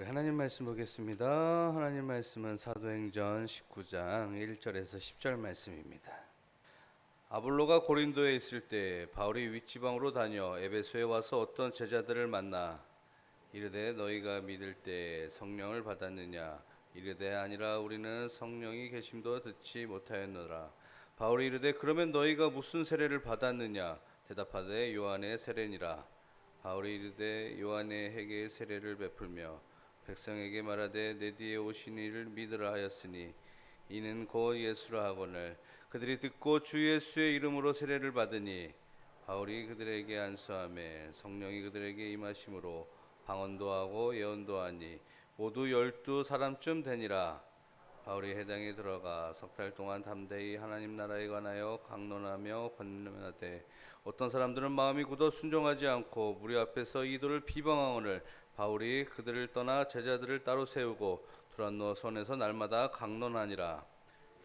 우리 하나님 말씀 보겠습니다. 하나님 말씀은 사도행전 19장 1절에서 10절 말씀입니다. 아볼로가 고린도에 있을 때 바울이 윗지방으로 다녀 에베소에 와서 어떤 제자들을 만나 이르되 너희가 믿을 때 성령을 받았느냐? 이르되 아니라 우리는 성령이 계심도 듣지 못하였노라. 바울이 이르되 그러면 너희가 무슨 세례를 받았느냐? 대답하되 요한의 세례니라. 바울이 이르되 요한의 회개의 세례를 베풀며 백성에게 말하되 내 뒤에 오신 이를 믿으라 하였으니 이는 곧 예수라 하거늘 그들이 듣고 주 예수의 이름으로 세례를 받으니 바울이 그들에게 안수하매 성령이 그들에게 임하심으로 방언도 하고 예언도 하니 모두 12사람쯤 되니라. 바울이 회당에 들어가 석 달 동안 담대히 하나님 나라에 관하여 강론하며 권면하되 어떤 사람들은 마음이 굳어 순종하지 않고 무리 앞에서 이도를 비방하거늘 바울이 그들을 떠나 제자들을 따로 세우고 두란노 손에서 날마다 강론하니라.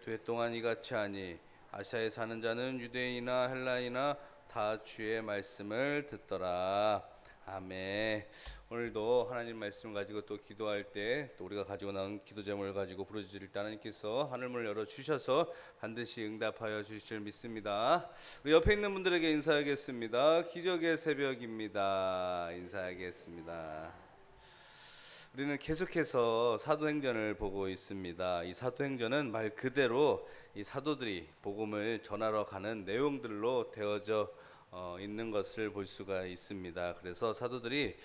2해 동안 이같이 하니 아시아에 사는 자는 유대인이나 헬라이나 다 주의 말씀을 듣더라. 아멘. 오늘도 하나님 말씀 가지고 또 기도할 때 또 우리가 가지고 나온 기도 제목을 가지고 부르짖을 때 하나님께서 하늘문을 열어 주셔서 반드시 응답하여 주실 줄 믿습니다. 우리 옆에 있는 분들에게 인사하겠습니다. 기적의 새벽입니다. 인사하겠습니다. 우리는 계속해서 사도행전을 보고 있습니다. 이 사도행전은 말 그대로 이 사도들이 복음을 전하러 가는 내용들로 되어져 있는 것을 볼 수가 있습니다. 그래서 사도들이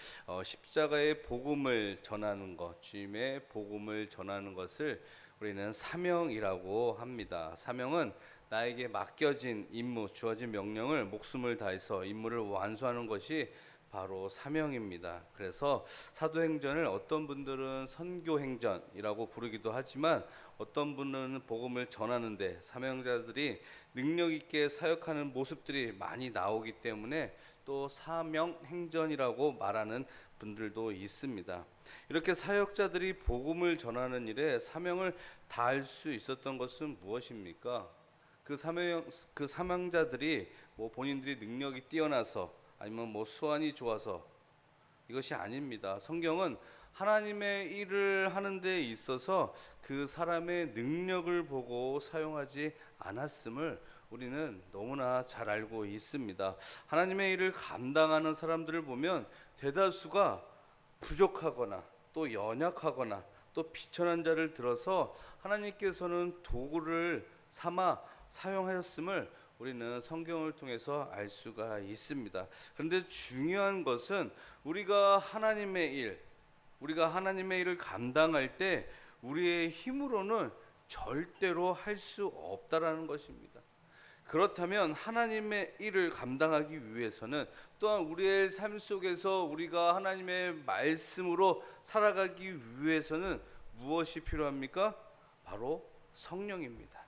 십자가의 복음을 전하는 것, 주님의 복음을 전하는 것을 우리는 사명이라고 합니다. 사명은 나에게 맡겨진 임무, 주어진 명령을 목숨을 다해서 임무를 완수하는 것이 바로 사명입니다. 그래서 사도행전을 어떤 분들은 선교행전이라고 부르기도 하지만 어떤 분은 복음을 전하는데 사명자들이 능력 있게 사역하는 모습들이 많이 나오기 때문에 또 사명행전이라고 말하는 분들도 있습니다. 이렇게 사역자들이 복음을 전하는 일에 사명을 다할 수 있었던 것은 무엇입니까? 그 사명자들이 본인들이 능력이 뛰어나서 아니면 수완이 좋아서 이것이 아닙니다. 성경은 하나님의 일을 하는 데 있어서 그 사람의 능력을 보고 사용하지 않았음을 우리는 너무나 잘 알고 있습니다. 하나님의 일을 감당하는 사람들을 보면 대다수가 부족하거나 또 연약하거나 또 비천한 자를 들어서 하나님께서는 도구를 삼아 사용하였음을 우리는 성경을 통해서 알 수가 있습니다. 그런데 중요한 것은 우리가 하나님의 일을 감당할 때 우리의 힘으로는 절대로 할 수 없다라는 것입니다. 그렇다면 하나님의 일을 감당하기 위해서는 또한 우리의 삶 속에서 우리가 하나님의 말씀으로 살아가기 위해서는 무엇이 필요합니까? 바로 성령입니다.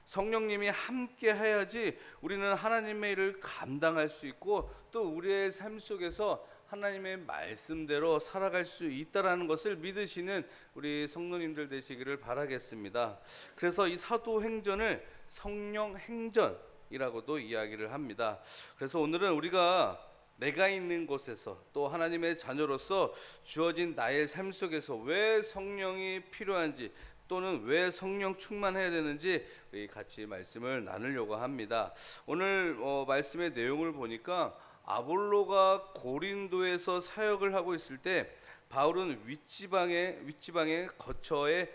성령님이 함께 해야지 우리는 하나님의 일을 감당할 수 있고 또 우리의 삶 속에서 하나님의 말씀대로 살아갈 수 있다라는 것을 믿으시는 우리 성도님들 되시기를 바라겠습니다. 그래서 이 사도행전을 성령행전이라고도 이야기를 합니다. 그래서 오늘은 우리가 내가 있는 곳에서 또 하나님의 자녀로서 주어진 나의 삶 속에서 왜 성령이 필요한지 또는 왜 성령 충만해야 되는지 같이 말씀을 나누려고 합니다. 오늘 말씀의 내용을 보니까 아볼로가 고린도에서 사역을 하고 있을 때 바울은 윗지방에 거처에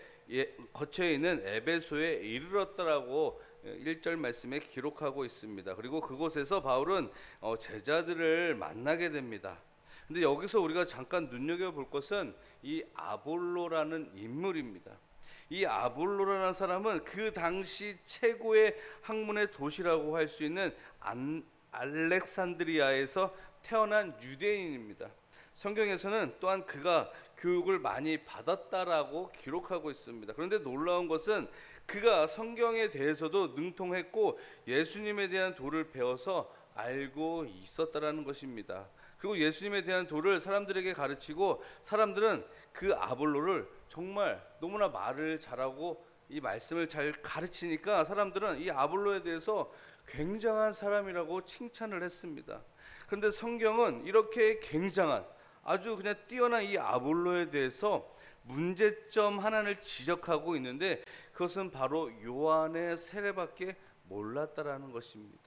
있는 에베소에 이르렀다라고 1절 말씀에 기록하고 있습니다. 그리고 그곳에서 바울은 제자들을 만나게 됩니다. 근데 여기서 우리가 잠깐 눈여겨볼 것은 이 아볼로라는 인물입니다. 이 아볼로라는 사람은 그 당시 최고의 학문의 도시라고 할 수 있는 알렉산드리아에서 태어난 유대인입니다. 성경에서는 또한 그가 교육을 많이 받았다라고 기록하고 있습니다. 그런데 놀라운 것은 그가 성경에 대해서도 능통했고 예수님에 대한 도를 배워서 알고 있었다라는 것입니다. 그리고 예수님에 대한 도를 사람들에게 가르치고 사람들은 그 아볼로를 정말 너무나 말을 잘하고 이 말씀을 잘 가르치니까 사람들은 이 아볼로에 대해서 굉장한 사람이라고 칭찬을 했습니다. 그런데 성경은 이렇게 굉장한 아주 그냥 뛰어난 이 아볼로에 대해서 문제점 하나를 지적하고 있는데, 그것은 바로 요한의 세례밖에 몰랐다라는 것입니다.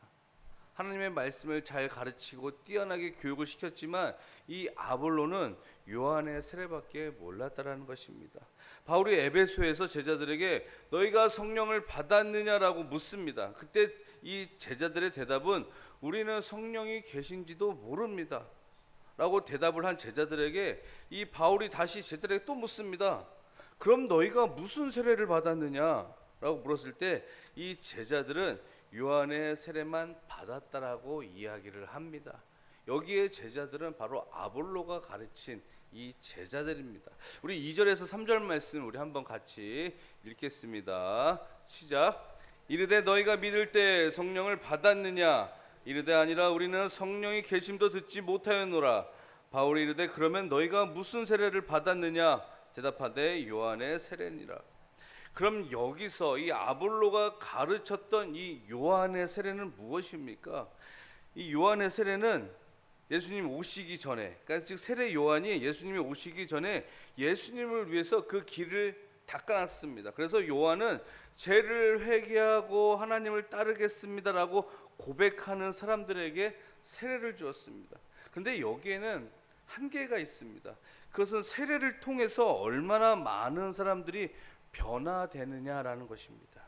하나님의 말씀을 잘 가르치고 뛰어나게 교육을 시켰지만 이 아볼로는 요한의 세례밖에 몰랐다라는 것입니다. 바울이 에베소에서 제자들에게 너희가 성령을 받았느냐라고 묻습니다. 그때 이 제자들의 대답은 우리는 성령이 계신지도 모릅니다 라고 대답을 한 제자들에게 이 바울이 다시 제자들에게 또 묻습니다. 그럼 너희가 무슨 세례를 받았느냐 라고 물었을 때 이 제자들은 요한의 세례만 받았다라고 이야기를 합니다. 여기에 제자들은 바로 아볼로가 가르친 이 제자들입니다. 우리 2절에서 3절 말씀 우리 한번 같이 읽겠습니다. 시작. 이르되 너희가 믿을 때 성령을 받았느냐? 이르되 아니라 우리는 성령이 계심도 듣지 못하였노라. 바울이 이르되 그러면 너희가 무슨 세례를 받았느냐? 대답하되 요한의 세례니라. 그럼 여기서 이 아볼로가 가르쳤던 이 요한의 세례는 무엇입니까? 이 요한의 세례는 예수님 오시기 전에, 그러니까 즉 세례 요한이 예수님이 오시기 전에 예수님을 위해서 그 길을 닦아놨습니다. 그래서 요한은 죄를 회개하고 하나님을 따르겠습니다라고 고백하는 사람들에게 세례를 주었습니다. 그런데 여기에는 한계가 있습니다. 그것은 세례를 통해서 얼마나 많은 사람들이 변화되느냐라는 것입니다.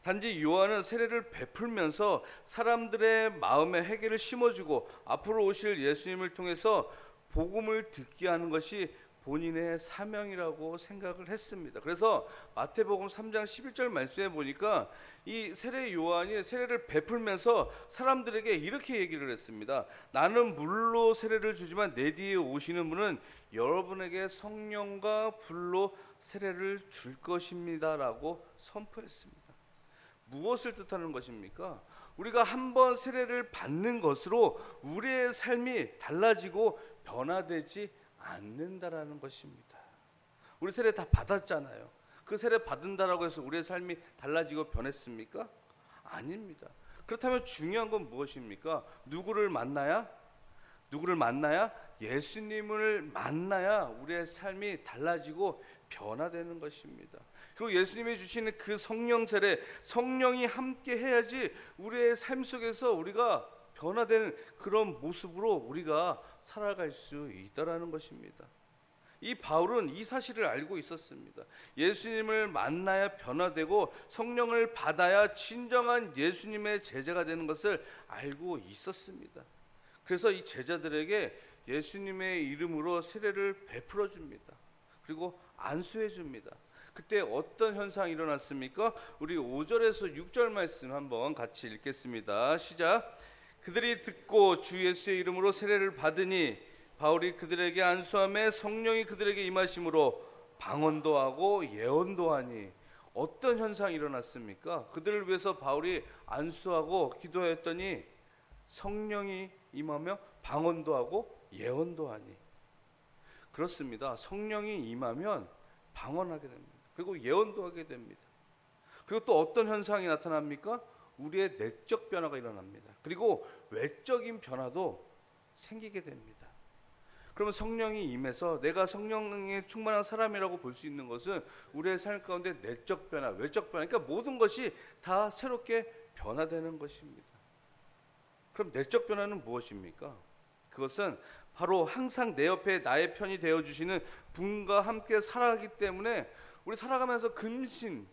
단지 요한은 세례를 베풀면서 사람들의 마음에 회개를 심어주고 앞으로 오실 예수님을 통해서 복음을 듣게 하는 것이 본인의 사명이라고 생각을 했습니다. 그래서 마태복음 3장 11절 말씀에 보니까 이 세례 요한이 세례를 베풀면서 사람들에게 이렇게 얘기를 했습니다. 나는 물로 세례를 주지만 내 뒤에 오시는 분은 여러분에게 성령과 불로 세례를 줄 것입니다 라고 선포했습니다. 무엇을 뜻하는 것입니까? 우리가 한번 세례를 받는 것으로 우리의 삶이 달라지고 변화되지 않는다라는 것입니다. 우리 세례 다 받았잖아요. 그 세례 받는다라고 해서 우리의 삶이 달라지고 변했습니까? 아닙니다. 그렇다면 중요한 건 무엇입니까? 누구를 만나야? 예수님을 만나야 우리의 삶이 달라지고 변화되는 것입니다. 그리고 예수님이 주시는 그 성령 세례, 성령이 함께 해야지 우리의 삶 속에서 우리가 변화되는 그런 모습으로 우리가 살아갈 수 있다라는 것입니다. 이 바울은 이 사실을 알고 있었습니다. 예수님을 만나야 변화되고 성령을 받아야 진정한 예수님의 제자가 되는 것을 알고 있었습니다. 그래서 이 제자들에게 예수님의 이름으로 세례를 베풀어 줍니다. 그리고 안수해 줍니다. 그때 어떤 현상이 일어났습니까? 우리 5절에서 6절 말씀 한번 같이 읽겠습니다. 시작. 그들이 듣고 주 예수의 이름으로 세례를 받으니 바울이 그들에게 안수함에 성령이 그들에게 임하심으로 방언도 하고 예언도 하니. 어떤 현상이 일어났습니까? 그들을 위해서 바울이 안수하고 기도했더니 성령이 임하며 방언도 하고 예언도 하니. 그렇습니다. 성령이 임하면 방언하게 됩니다. 그리고 예언도 하게 됩니다. 그리고 또 어떤 현상이 나타납니까? 우리의 내적 변화가 일어납니다. 그리고 외적인 변화도 생기게 됩니다. 그러면 성령이 임해서 내가 성령에 충만한 사람이라고 볼 수 있는 것은 우리의 삶 가운데 내적 변화, 외적 변화, 그러니까 모든 것이 다 새롭게 변화되는 것입니다. 그럼 내적 변화는 무엇입니까? 그것은 바로 항상 내 옆에 나의 편이 되어주시는 분과 함께 살아가기 때문에 우리 살아가면서 근심,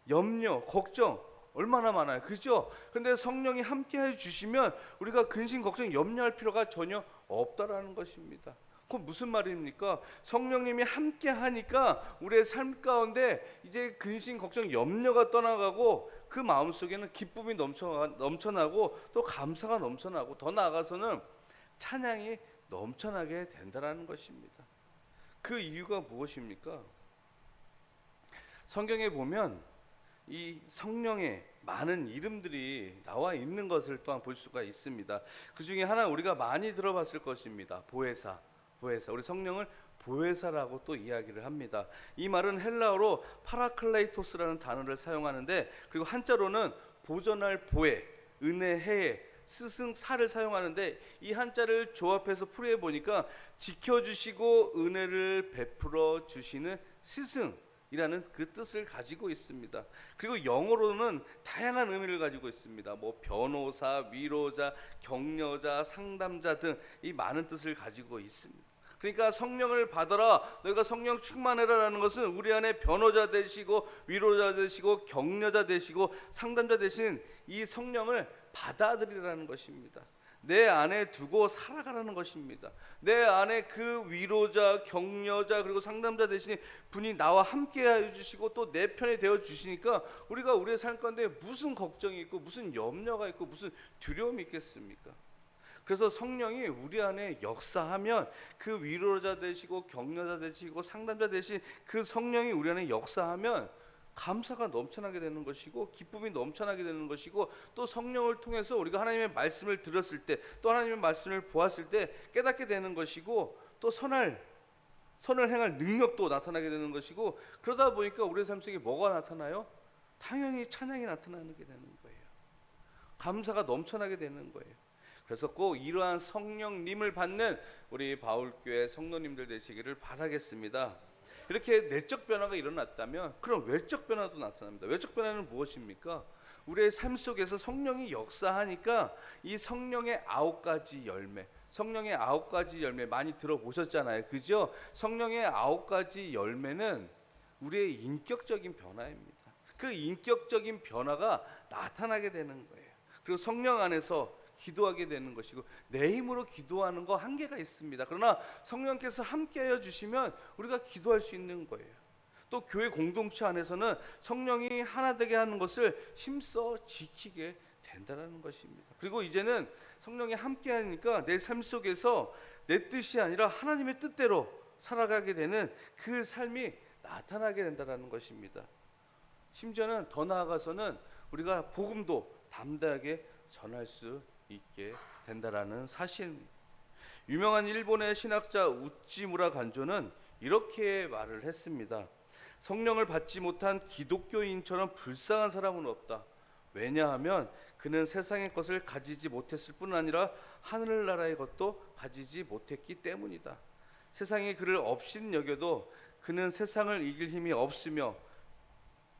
염려, 걱정 얼마나 많아요. 그죠? 근데 성령이 함께 해주시면 우리가 근심, 걱정, 염려할 필요가 전혀 없다라는 것입니다. 그건 무슨 말입니까? 성령님이 함께 하니까 우리의 삶 가운데 이제 근심, 걱정, 염려가 떠나가고 그 마음속에는 기쁨이 넘쳐나고 또 감사가 넘쳐나고 더 나아가서는 찬양이 넘쳐나게 된다라는 것입니다. 그 이유가 무엇입니까? 성경에 보면 이 성령의 많은 이름들이 나와 있는 것을 또한 볼 수가 있습니다. 그 중에 하나 우리가 많이 들어봤을 것입니다. 보혜사. 우리 성령을 보혜사라고 또 이야기를 합니다. 이 말은 헬라어로 파라클레이토스라는 단어를 사용하는데, 그리고 한자로는 보전할 보혜, 은혜해, 스승사를 사용하는데 이 한자를 조합해서 풀이해 보니까 지켜주시고 은혜를 베풀어 주시는 스승이라는 그 뜻을 가지고 있습니다. 그리고 영어로는 다양한 의미를 가지고 있습니다. 뭐 변호사, 위로자, 격려자, 상담자 등 이 많은 뜻을 가지고 있습니다. 그러니까 성령을 받아라, 너희가 성령 충만해라라는 것은 우리 안에 변호자 되시고 위로자 되시고 격려자 되시고 상담자 되신 이 성령을 받아들이라는 것입니다. 내 안에 두고 살아가라는 것입니다. 내 안에 그 위로자, 격려자 그리고 상담자 되신 분이 나와 함께 해주시고 또 내 편이 되어 주시니까 우리가 우리의 삶 가운데 무슨 걱정이 있고 무슨 염려가 있고 무슨 두려움이 있겠습니까? 그래서 성령이 우리 안에 역사하면 그 위로자 되시고 격려자 되시고 상담자 되신 그 성령이 우리 안에 역사하면 감사가 넘쳐나게 되는 것이고 기쁨이 넘쳐나게 되는 것이고 또 성령을 통해서 우리가 하나님의 말씀을 들었을 때 또 하나님의 말씀을 보았을 때 깨닫게 되는 것이고 또 선을 행할 능력도 나타나게 되는 것이고 그러다 보니까 우리의 삶 속에 뭐가 나타나요? 당연히 찬양이 나타나게 되는 거예요. 감사가 넘쳐나게 되는 거예요. 그래서 꼭 이러한 성령님을 받는 우리 바울교회 성도님들 되시기를 바라겠습니다. 이렇게 내적 변화가 일어났다면 그럼 외적 변화도 나타납니다. 외적 변화는 무엇입니까? 우리의 삶 속에서 성령이 역사하니까 이 성령의 9가지 열매, 성령의 9가지 열매 많이 들어보셨잖아요. 그죠? 성령의 9가지 열매는 우리의 인격적인 변화입니다. 그 인격적인 변화가 나타나게 되는 거예요. 그리고 성령 안에서 기도하게 되는 것이고 내 힘으로 기도하는 거 한계가 있습니다. 그러나 성령께서 함께하여 주시면 우리가 기도할 수 있는 거예요. 또 교회 공동체 안에서는 성령이 하나 되게 하는 것을 힘써 지키게 된다는 것입니다. 그리고 이제는 성령이 함께하니까 내 삶 속에서 내 뜻이 아니라 하나님의 뜻대로 살아가게 되는 그 삶이 나타나게 된다는 것입니다. 심지어는 더 나아가서는 우리가 복음도 담대하게 전할 수 있게 된다라는 사실입니다. 유명한 일본의 신학자 우찌무라 간조는 이렇게 말을 했습니다. 성령을 받지 못한 기독교인처럼 불쌍한 사람은 없다. 왜냐하면 그는 세상의 것을 가지지 못했을 뿐 아니라 하늘나라의 것도 가지지 못했기 때문이다. 세상이 그를 업신 여겨도 그는 세상을 이길 힘이 없으며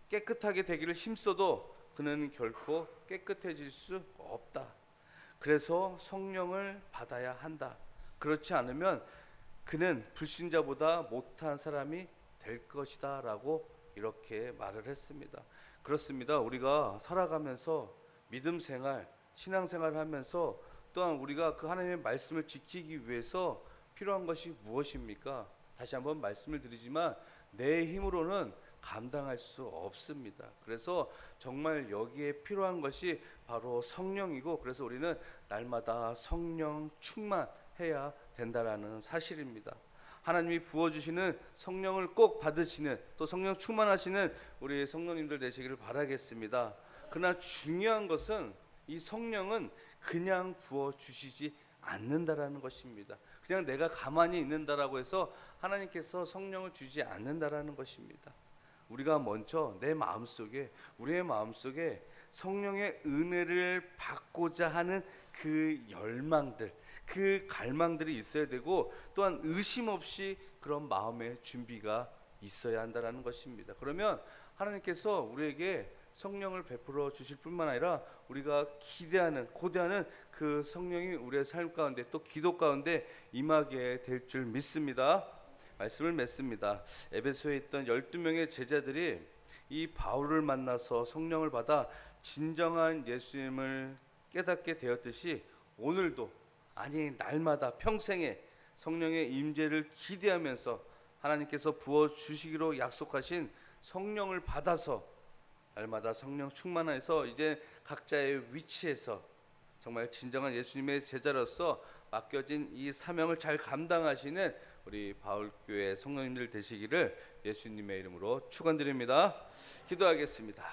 깨끗하게 되기를 힘써도 그는 결코 깨끗해질 수 없다. 그래서 성령을 받아야 한다. 그렇지 않으면 그는 불신자보다 못한 사람이 될 것이다 라고 이렇게 말을 했습니다. 그렇습니다. 우리가 살아가면서 믿음 생활, 신앙 생활을 하면서 또한 우리가 그 하나님의 말씀을 지키기 위해서 필요한 것이 무엇입니까? 다시 한번 말씀을 드리지만 내 힘으로는 감당할 수 없습니다. 그래서 정말 여기에 필요한 것이 바로 성령이고 그래서 우리는 날마다 성령 충만해야 된다라는 사실입니다. 하나님이 부어주시는 성령을 꼭 받으시는 또 성령 충만하시는 우리 성도님들 되시기를 바라겠습니다. 그러나 중요한 것은 이 성령은 그냥 부어주시지 않는다라는 것입니다. 그냥 내가 가만히 있는다라고 해서 하나님께서 성령을 주지 않는다라는 것입니다. 우리가 먼저 내 마음속에 우리의 마음속에 성령의 은혜를 받고자 하는 그 열망들 그 갈망들이 있어야 되고 또한 의심 없이 그런 마음의 준비가 있어야 한다는 것입니다. 그러면 하나님께서 우리에게 성령을 베풀어 주실 뿐만 아니라 우리가 기대하는 고대하는 그 성령이 우리의 삶 가운데 또 기도 가운데 임하게 될 줄 믿습니다. 말씀을 맺습니다. 에베소에 있던 12명의 제자들이 이 바울을 만나서 성령을 받아 진정한 예수님을 깨닫게 되었듯이 오늘도 아니 날마다 평생에 성령의 임재를 기대하면서 하나님께서 부어주시기로 약속하신 성령을 받아서 날마다 성령 충만해서 이제 각자의 위치에서 정말 진정한 예수님의 제자로서 맡겨진 이 사명을 잘 감당하시는 우리 바울교회 성도님들 되시기를 예수님의 이름으로 축원드립니다. 기도하겠습니다.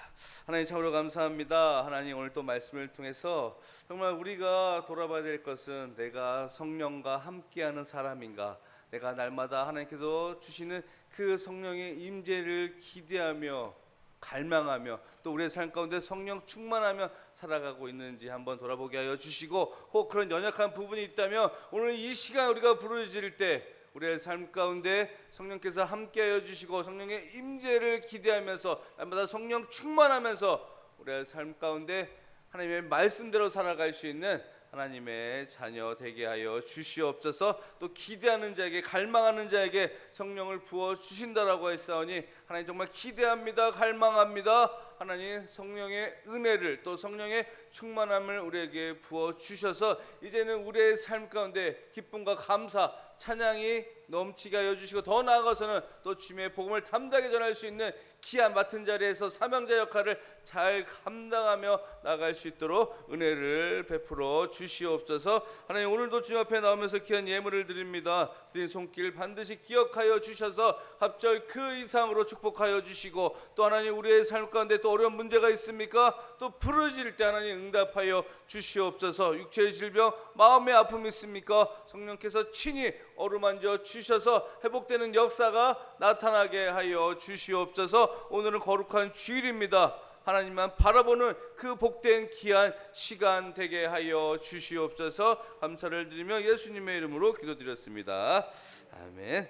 하나님 참으로 감사합니다. 하나님 오늘 또 말씀을 통해서 정말 우리가 돌아봐야 될 것은 내가 성령과 함께하는 사람인가, 내가 날마다 하나님께서 주시는 그 성령의 임재를 기대하며 갈망하며 또 우리의 삶 가운데 성령 충만하며 살아가고 있는지 한번 돌아보게 하여 주시고, 혹 그런 연약한 부분이 있다면 오늘 이 시간 우리가 부르짖을 때 우리의 삶 가운데 성령께서 함께하여 주시고 성령의 임재를 기대하면서 날마다 성령 충만하면서 우리의 삶 가운데 하나님의 말씀대로 살아갈 수 있는 하나님의 자녀 되게 하여 주시옵소서. 또 기대하는 자에게, 갈망하는 자에게 성령을 부어 주신다라고 했사오니 하나님 정말 기대합니다, 갈망합니다. 하나님 성령의 은혜를, 또 성령의 충만함을 우리에게 부어 주셔서 이제는 우리의 삶 가운데 기쁨과 감사, 찬양이 넘치게 하여 주시고, 더 나아가서는 또 주님의 복음을 담대하게 전할 수 있는 기한 맡은 자리에서 사명자 역할을 잘 감당하며 나갈 수 있도록 은혜를 베풀어 주시옵소서. 하나님, 오늘도 주님 앞에 나오면서 귀한 예물을 드립니다. 드린 손길 반드시 기억하여 주셔서 갑절 그 이상으로 축복하여 주시고, 또 하나님 우리의 삶 가운데 또 어려운 문제가 있습니까? 또 부르짖을 때 하나님 응답하여 주시옵소서. 육체의 질병, 마음의 아픔이 있습니까? 성령께서 친히 어루만져 주셔서 회복되는 역사가 나타나게 하여 주시옵소서. 오늘은 거룩한 주일입니다. 하나님만 바라보는 그 복된 귀한 시간 되게 하여 주시옵소서. 감사를 드리며 예수님의 이름으로 기도드렸습니다. 아멘.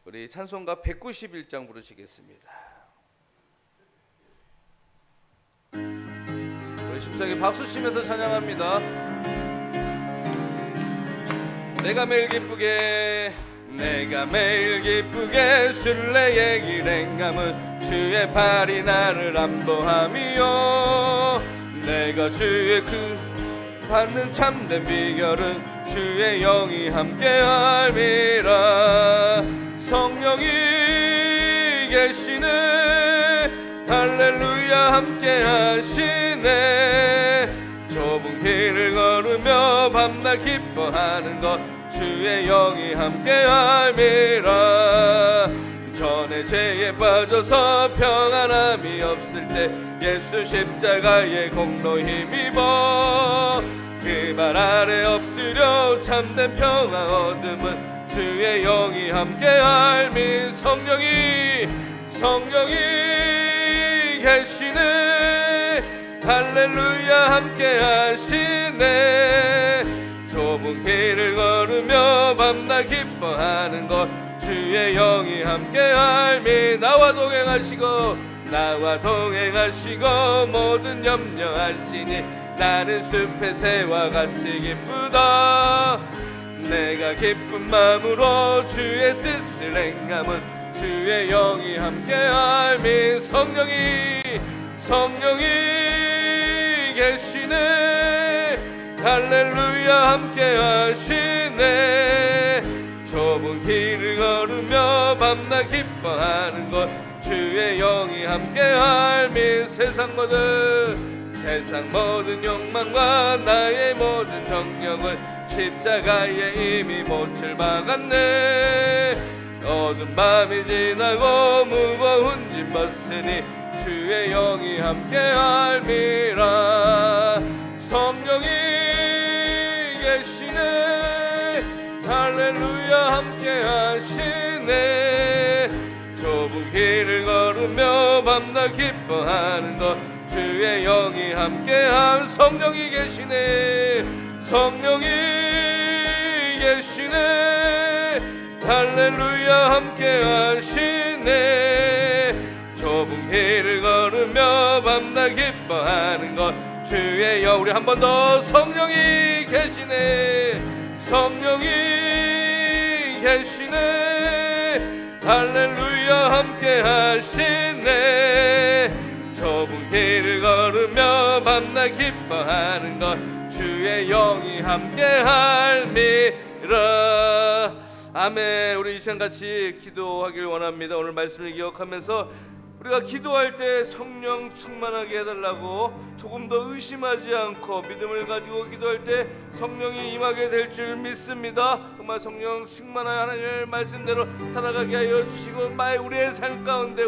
우리 찬송가 191장 부르시겠습니다. 우리 심차게 박수 치면서 찬양합니다. 내가 매일 기쁘게 순례의 길 행함은 주의 팔이 나를 안보함이요. 내가 주의 그 받는 참된 비결은 주의 영이 함께함이라. 성령이 계시네, 할렐루야 함께하시네. 좁은 길을 걸으며 밤낮 기뻐하는 것 주의 영이 함께함이라. 전에 죄에 빠져서 평안함이 없을 때 예수 십자가의 공로 힘입어 그 발 아래 엎드려 참된 평화 얻음은 주의 영이 함께할미. 성령이 계시네, 할렐루야 함께하시네. 좁은 길을 걸으며 밤낮 기뻐하는 것 주의 영이 함께할미. 나와 동행하시고 모든 염려하시니 나는 숲의 새와 같이 기쁘다. 내가 기쁜 마음으로 주의 뜻을 행함은 주의 영이 함께할미. 성령이 계시네, 할렐루야 함께하시네. 좁은 길을 걸으며 밤낮 기뻐하는 것 주의 영이 함께할미. 세상 모든 욕망과 나의 모든 정령은 십자가에 이미 못을 박았네. 어두운 밤이 지나고 무거운 짐 벗으니 주의 영이 함께할미라. 성령이 계시네, 할렐루야 함께하시네. 좁은 길을 걸으며 밤낮 기뻐하는 것 주의 영이 함께함. 성령이 계시네, 할렐루야 함께하시네. 좁은 길을 걸으며 밤낮 기뻐하는 것 주의 영. 우리 한 번 더. 성령이 계시네, 할렐루야 함께하시네. 좁은 길을 걸으며 밤낮 기뻐하는 것 주의 영이 함께할미라. 아멘. 우리 이 시간 같이 기도하길 원합니다. 오늘 말씀을 기억하면서 우리가 기도할 때 성령 충만하게 해달라고 조금 더 의심하지 않고 믿음을 가지고 기도할 때 성령이 임하게 될 줄 믿습니다. 정말 성령 충만한 하나님의 말씀대로 살아가게 하여 주시고, 우리의 삶 가운데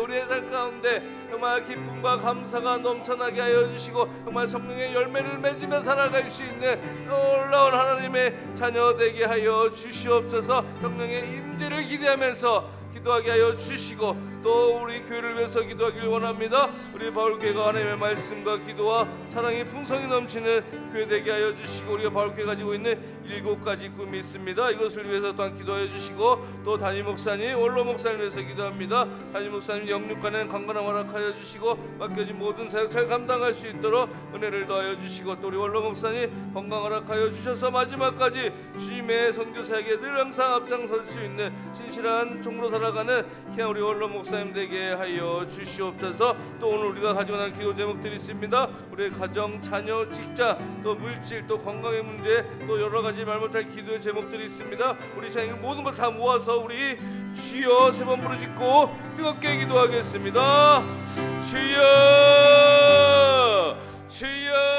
정말 기쁨과 감사가 넘쳐나게 하여 주시고, 정말 성령의 열매를 맺으며 살아갈 수 있는 놀라운 하나님의 자녀 되게 하여 주시옵소서. 성령의 임재를 기대하면서 기도하게 하여 주시고 또 우리 교회를 위해서 기도하길 원합니다. 우리 바울교회가 하나님의 말씀과 기도와 사랑이 풍성히 넘치는 교회 되게 하여 주시고 우리가 바울교회 가지고 있는 7가지 꿈이 있습니다. 이것을 위해서 또한 기도하여 주시고 또 담임 목사님, 원로 목사님 위해서 기도합니다. 담임 목사님 영육간에 강건함 허락하여 주시고 맡겨진 모든 사역 잘 감당할 수 있도록 은혜를 더하여 주시고 또 우리 원로 목사님 건강 허락하여 주셔서 마지막까지 주님의 선교 사역에 늘 항상 앞장설 수 있는 신실한 종으로 살아가는 귀한 우리 원로 목사님 되게 하여 주시옵소서. 또 오늘 우리가 가지고 나는 기도 제목들이 있습니다. 우리의 가정, 자녀, 직장, 또 물질, 또 건강의 문제, 또 여러 가지 말 못할 기도의 제목들이 있습니다. 우리 생일 모든 걸 다 모아서 우리 주여 3번 부르짖고 뜨겁게 기도하겠습니다. 주여, 주여.